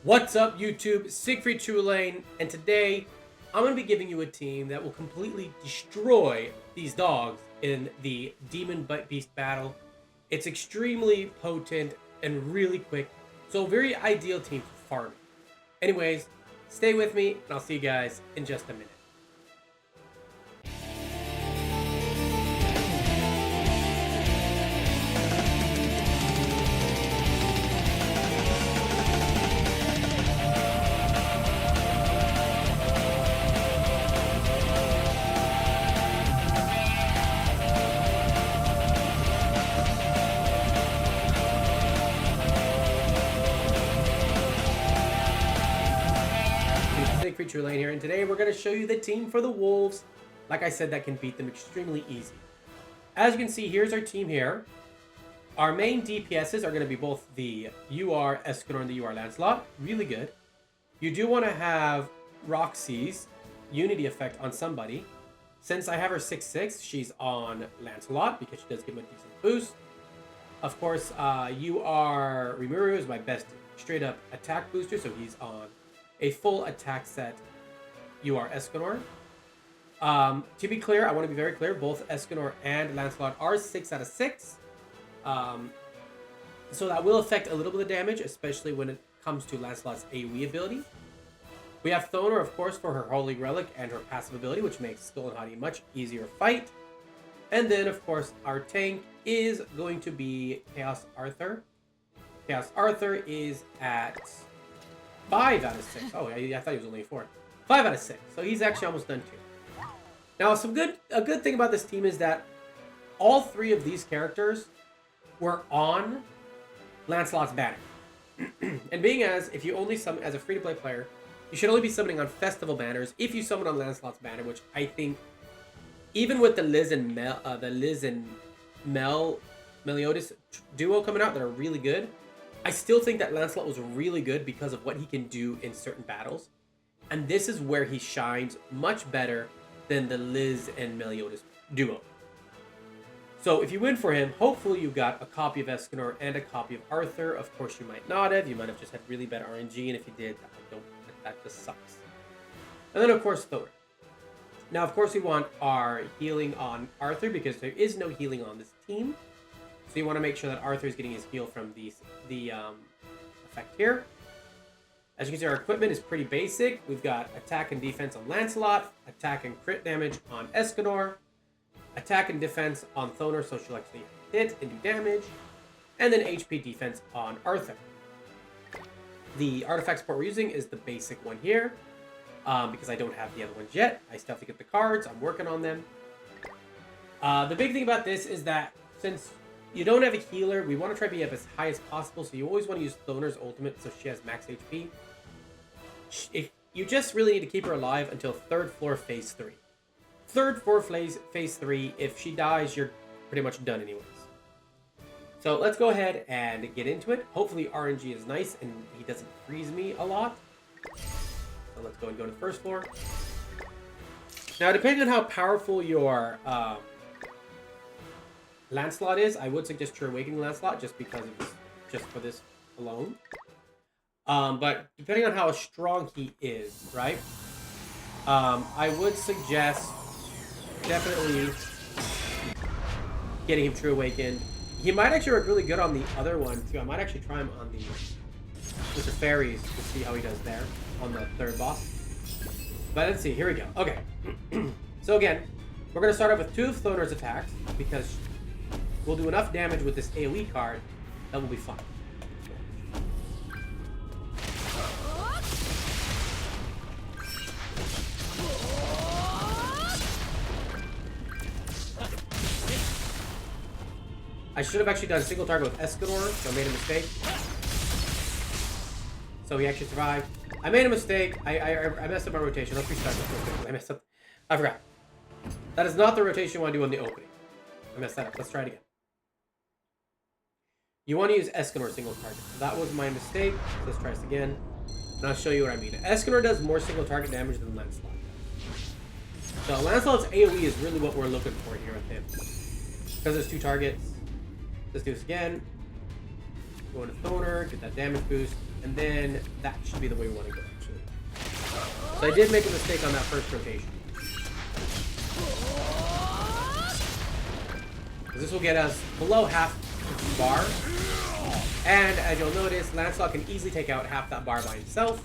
What's up, YouTube? Siegfried Trulane, and today I'm going to be giving you a team that will completely destroy these dogs in the Demon Beast battle. It's extremely potent and really quick, so a very ideal team for farming. Anyways, stay with me, and I'll see you guys in just a minute. Siegfried Trulane here, and today we're going to show you the team for the Wolves. Like I said, that can beat them extremely easy. As you can see, here's our team here. Our main DPSs are going to be both the UR Escanor and the UR Lancelot. Really good. You do want to have Roxy's Unity effect on somebody. Since I have her 6/6, she's on Lancelot because she does give him a decent boost. Of course, UR Rimuru is my best straight up attack booster, so he's on a full attack set UR Escanor. To be clear, I want to be very clear, both Escanor and Lancelot are 6 out of 6. So that will affect a little bit of damage, especially when it comes to Lancelot's AoE ability. We have Thoner, of course, for her Holy Relic and her passive ability, which makes Skoll and Hati a much easier fight. And then, of course, our tank is going to be Chaos Arthur. Chaos Arthur is at 5 out of 6. Oh, I thought he was only 4. 5 out of 6. So he's actually almost done too. Now, a good thing about this team is that all three of these characters were on Lancelot's banner. And being as if you only summon as a free-to-play player, you should only be summoning on festival banners. If you summon on Lancelot's banner, which I think, even with the Liz and Meliodas duo coming out that are really good, I still think that Lancelot was really good because of what he can do in certain battles. And this is where he shines much better than the Liz and Meliodas duo. So if you win for him, hopefully you got a copy of Escanor and a copy of Arthur. Of course, you might not have. You might have just had really bad RNG, and if you did, that just sucks. And then, of course, Thor. Now, of course, we want our healing on Arthur because there is no healing on this team. So you want to make sure that Arthur is getting his heal from the effect here. As you can see, our equipment is pretty basic. We've got attack and defense on Lancelot, attack and crit damage on Escanor, attack and defense on Thoner, so she'll actually hit and do damage, and then HP defense on Arthur. The artifact support we're using is the basic one here, because I don't have the other ones yet. I still have to get the cards. I'm working on them. The big thing about this is that since you don't have a healer, we want to try to be up as high as possible, so you always want to use Thoner's ultimate so she has max HP. You just really need to keep her alive until 3rd floor phase 3. 3rd floor phase 3, if she dies, you're pretty much done anyways. So let's go ahead and get into it. Hopefully RNG is nice and he doesn't freeze me a lot. So let's go and go to the 1st floor. Now, depending on how powerful your Lancelot is, I would suggest True Awakening Lancelot just because of this, just for this alone. But depending on how strong he is, right? I would suggest definitely getting him True Awakened. He might actually work really good on the other one too. I might actually try him on with the fairies to see how he does there on the 3rd boss. But let's see, here we go. Okay. So again, we're gonna start off with 2 of Thoner's attacks because we'll do enough damage with this AoE card that will be fine. I should have actually done single target with Escanor, so I made a mistake. So he actually survived. I made a mistake. I messed up my rotation. Let's restart this real quickly. I messed up. I forgot. That is not the rotation you want to do on the opening. I messed that up. Let's try it again. You want to use Escanor single target. That was my mistake. So let's try this again. And I'll show you what I mean. Escanor does more single target damage than Lancelot. So Lancelot's AoE is really what we're looking for here with him. Because there's 2 targets. Let's do this again. Go into Thoner, get that damage boost, and then that should be the way we want to go, actually. So I did make a mistake on that first rotation. Because this will get us below half the bar. And as you'll notice, Lancelot can easily take out half that bar by himself.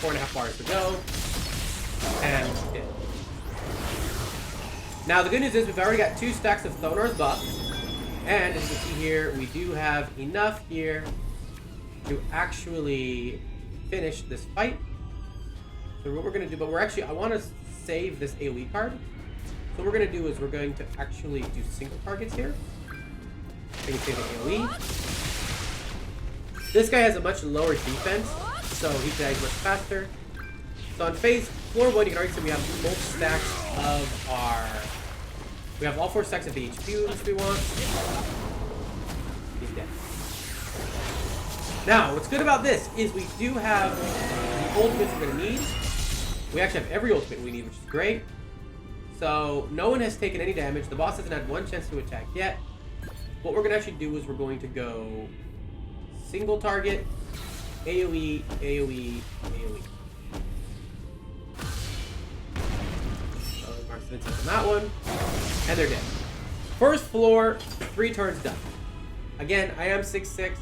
4.5 bars to go. And hit. Now the good news is we've already got 2 stacks of Thonar's buff. And as you can see here, we do have enough here to actually finish this fight. So what we're going to do, but we're actually, I want to save this AoE card. So what we're going to do is we're going to actually do single targets here. So you can save the AoE. This guy has a much lower defense, so he dies much faster. So on phase floor 1, you can already see we have both stacks of our... We have all 4 stacks of the HP if we want. He's dead. Now, what's good about this is we do have the ultimates we're going to need. We actually have every ultimate we need, which is great. So, no one has taken any damage. The boss hasn't had 1 chance to attack yet. What we're going to actually do is we're going to go single target, AoE, AoE, AoE. So, marks the instance on that one. And they're dead. First floor, 3 turns done. Again, I am 6'6",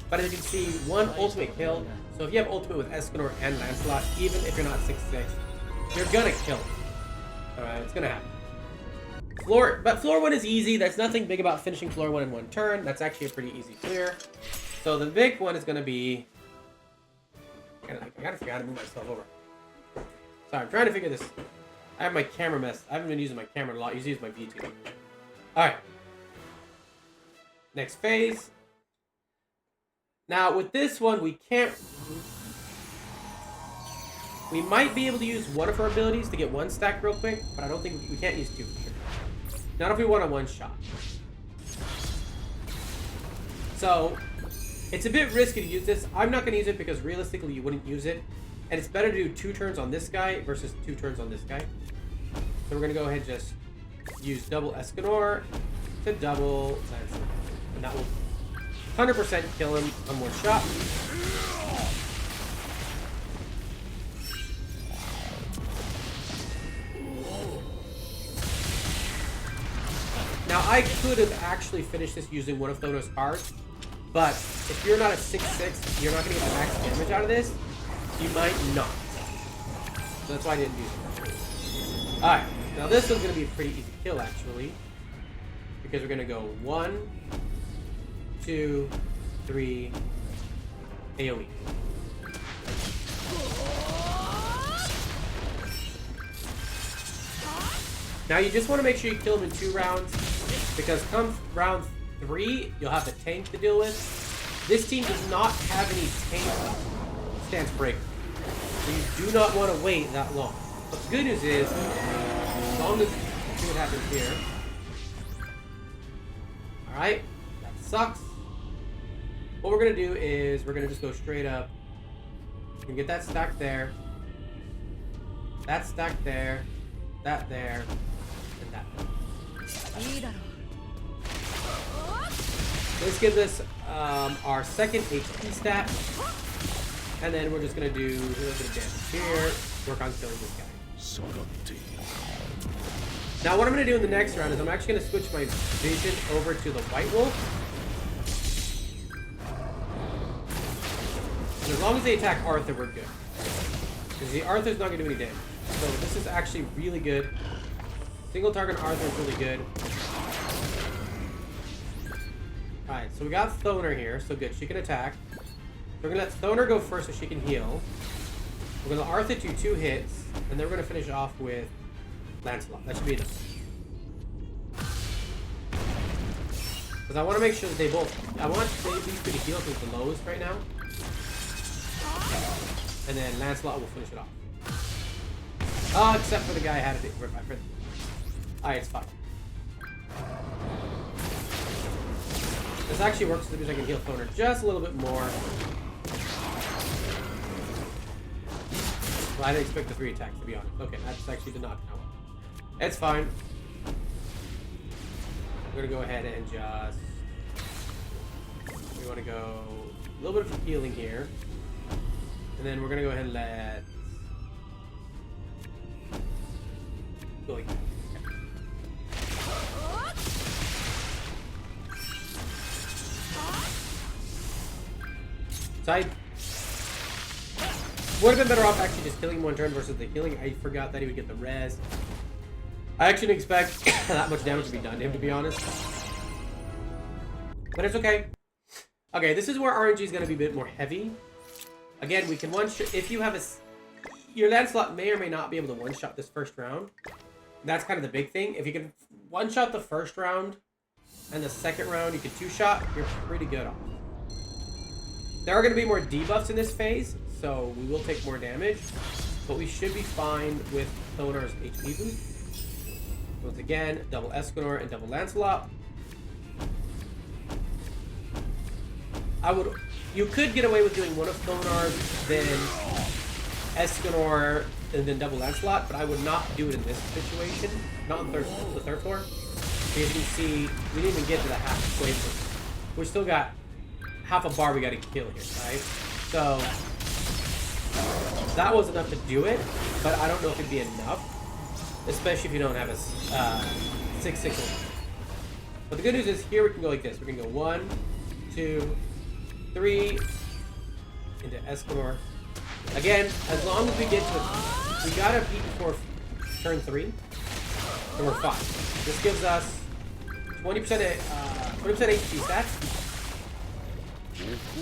but as you can see, 1 ultimate kill. So if you have ultimate with Escanor and Lancelot, even if you're not 6'6", you're gonna kill him. Alright, it's gonna happen. But floor 1 is easy. There's nothing big about finishing floor 1 in 1 turn. That's actually a pretty easy clear. So the big one is gonna be... I gotta figure out how to move myself over. Sorry, I'm trying to figure this... I have my camera messed. I haven't been using my camera a lot. I usually use my V2. Alright. Next phase. Now, with this one, we can't... We might be able to use one of her abilities to get 1 stack real quick, but I don't think... We can't use 2 for sure. Not if we want a 1-shot. So, it's a bit risky to use this. I'm not going to use it because realistically you wouldn't use it. And it's better to do 2 turns on this guy versus 2 turns on this guy. So we're going to go ahead and just use double Escanor to double Lancelot. And that will 100% kill him on 1 shot. Now I could have actually finished this using one of Thono's cards. But if you're not a 6'6", you're not going to get the max damage out of this. You might not. So that's why I didn't use it. Alright, now this one's going to be a pretty easy kill actually. Because we're going to go 1, 2, 3, AoE. Now you just want to make sure you kill him in 2 rounds. Because come round 3, you'll have the tank to deal with. This team does not have any tank stance breaker. So you do not want to wait that long. But the good news is, as long as you see what happens here. Alright, that sucks. What we're going to do is, we're going to just go straight up. You can get that stack there. That stack there. That there. And that there. This gives us our 2nd HP stat. And then we're just going to do a little bit of damage here. Work on killing this guy. Now what I'm going to do in the next round is I'm actually going to switch my vision over to the White Wolf. And as long as they attack Arthur, we're good. Because the Arthur's not going to do any damage. So this is actually really good. Single target Arthur is really good. Alright, so we got Thoner here, so good. She can attack. We're going to let Thoner go first so she can heal. We're going to let Arthur do 2 hits, and then we're going to finish off with Lancelot. That should be enough. Because I want to make sure that they both... I want these 2 to heal because it's the lowest right now. And then Lancelot will finish it off. Except for the guy I had it. Alright, it's fine. This actually works because I can heal Thoner just a little bit more. Well, I didn't expect the 3 attacks, to be honest. Okay, that actually did not count. It's fine. I'm gonna go ahead and just... We want to go a little bit of healing here. And then we're going to go ahead and let... Go like that. So I would have been better off actually just killing him one turn versus the healing. I forgot that he would get the res. I actually didn't expect that much damage to be done to him, to be honest. But it's okay. Okay, this is where RNG is going to be a bit more heavy. Again, we can one-shot... If you have a... Your Lancelot may or may not be able to one-shot this first round. That's kind of the big thing. If you can one-shot the first round and the second round you can two-shot, you're pretty good off. There are going to be more debuffs in this phase, so we will take more damage. But we should be fine with Thonar's HP boost. Once again, double Escanor and double Lancelot. You could get away with doing one of Thonar's, then Escanor, and then double Lancelot, but I would not do it in this situation. Not on the third floor. Because you can see, we didn't even get to the halfway point. We still got half a bar we got to kill here, right? So, that was enough to do it, but I don't know if it'd be enough. Especially if you don't have a 6/6. But the good news is here we can go like this. We can go 1, 2, 3 into Escanor. Again, as long as we get to it, we gotta beat before turn 3, and we're fine. This gives us 20% HP stats.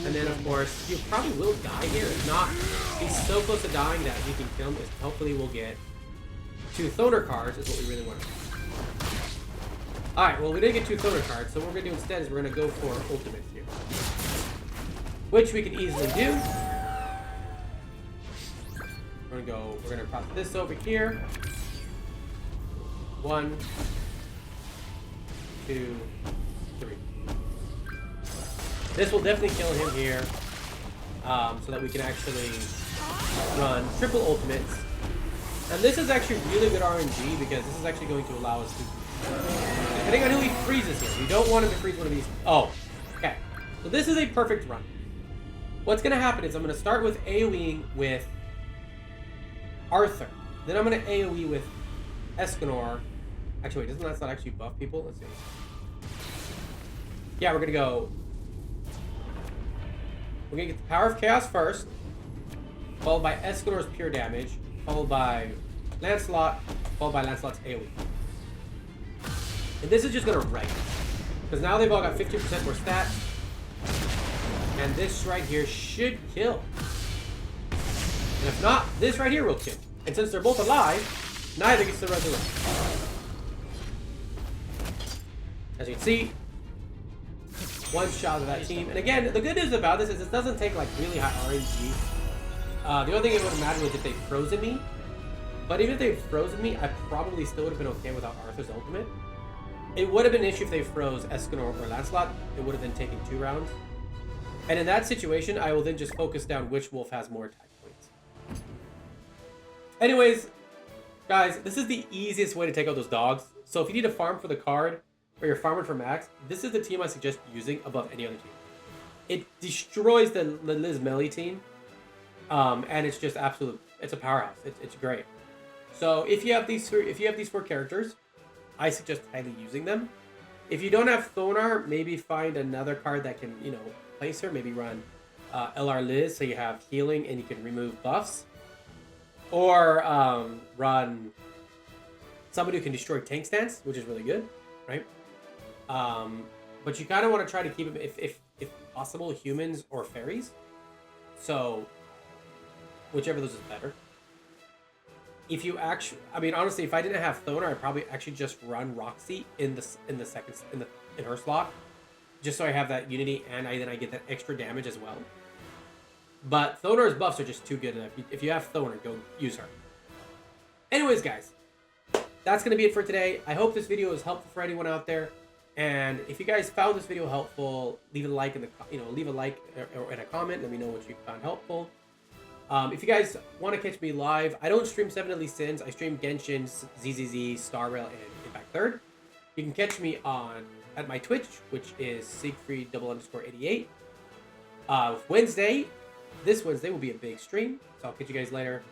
And then of course, you probably will die here. If not, he's so close to dying that we can kill him. Hopefully we'll get 2 Thonar cards is what we really want to do. Alright, well we didn't get 2 Thonar cards, so what we're going to do instead is we're going to go for ultimates here. Which we can easily do. We're going to cross this over here. 1, 2, 3. This will definitely kill him here. So that we can actually run triple ultimates. And this is actually really good RNG because this is actually going to allow us to, depending on who he freezes here, we don't want him to freeze one of these. Oh, okay. So this is a perfect run. What's going to happen is I'm going to start with AoEing with Arthur. Then I'm going to AoE with Escanor. Actually, wait, doesn't that not actually buff people? Let's see. Yeah, we're going to go. We're going to get the Power of Chaos first, followed by Escanor's pure damage, followed by Lancelot, followed by Lancelot's AoE. And this is just going to wreck it. Because now they've all got 15% more stats. And this right here should kill. And if not, this right here will kill. And since they're both alive, neither gets to resurrect. As you can see, one shot of that team. And again, the good news about this is it doesn't take like really high RNG. The only thing it would have mattered was if they frozen me. But even if they frozen me, I probably still would have been okay without Arthur's ultimate. It would have been an issue if they froze Escanor or Lancelot. It would have been taking 2 rounds. And in that situation, I will then just focus down which wolf has more attack points. Anyways, guys, this is the easiest way to take out those dogs. So if you need to farm for the card, or you're farming for max, this is the team I suggest using above any other team. It destroys the Liz Melee team. And it's just it's a powerhouse. It's great. So if you have these 4 characters, I suggest highly using them. If you don't have Thonar, maybe find another card that can, place her. Maybe run LR Liz, so you have healing and you can remove buffs. Or run somebody who can destroy tank stance, which is really good, right? But you kind of want to try to keep them, if possible, humans or fairies. So whichever of those is better. If you actually, honestly, if I didn't have Thonar, I'd probably actually just run Roxy in her slot, just so I have that unity and then I get that extra damage as well. But Thonar's buffs are just too good enough. If you have Thonar, go use her. Anyways, guys, that's gonna be it for today. I hope this video was helpful for anyone out there. And if you guys found this video helpful, leave a like in the leave a like or in a comment. Let me know what you found helpful. If you guys want to catch me live, I don't stream 7 Deadly Sins. I stream Genshin, ZZZ, Star Rail, and Impact Third. You can catch me at my Twitch, which is Siegfried _88. Wednesday, this Wednesday will be a big stream. So I'll catch you guys later.